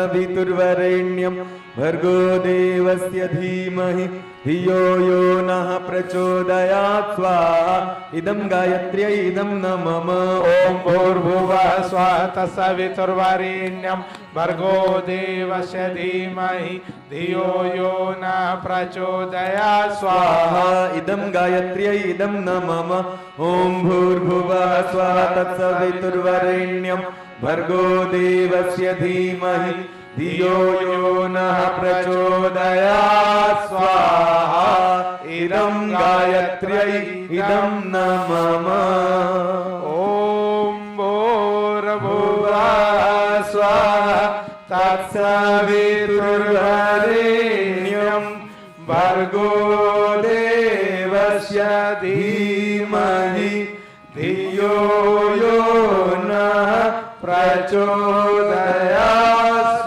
सवितुर्वरेण्यं भर्गो देवस्य धीमहि धियो यो नः प्रचोदयात् स्वाहा इदं गायत्र्यै इदं न मम ओम भूर्भुवः स्वः तत्सवितुर्वरेण्यं भर्गो देवस्य धीमहि धियो यो नः प्रचोदयात् स्वाहा इदं गायत्र्यै इदं न मम ओम भूर्भुवः स्वः तत्सवितुर्वरेण्यं भर्गो देवस्य धीमहि धियो यो नः प्रचोदयात् स्वाहा इदं गायत्र्यै इदं न मम ओम भूर्भुवः स्वः तत्सवितुर्वरेण्यं भर्गो देवस्य धीमहि धियो यो नः प्रचोदयात्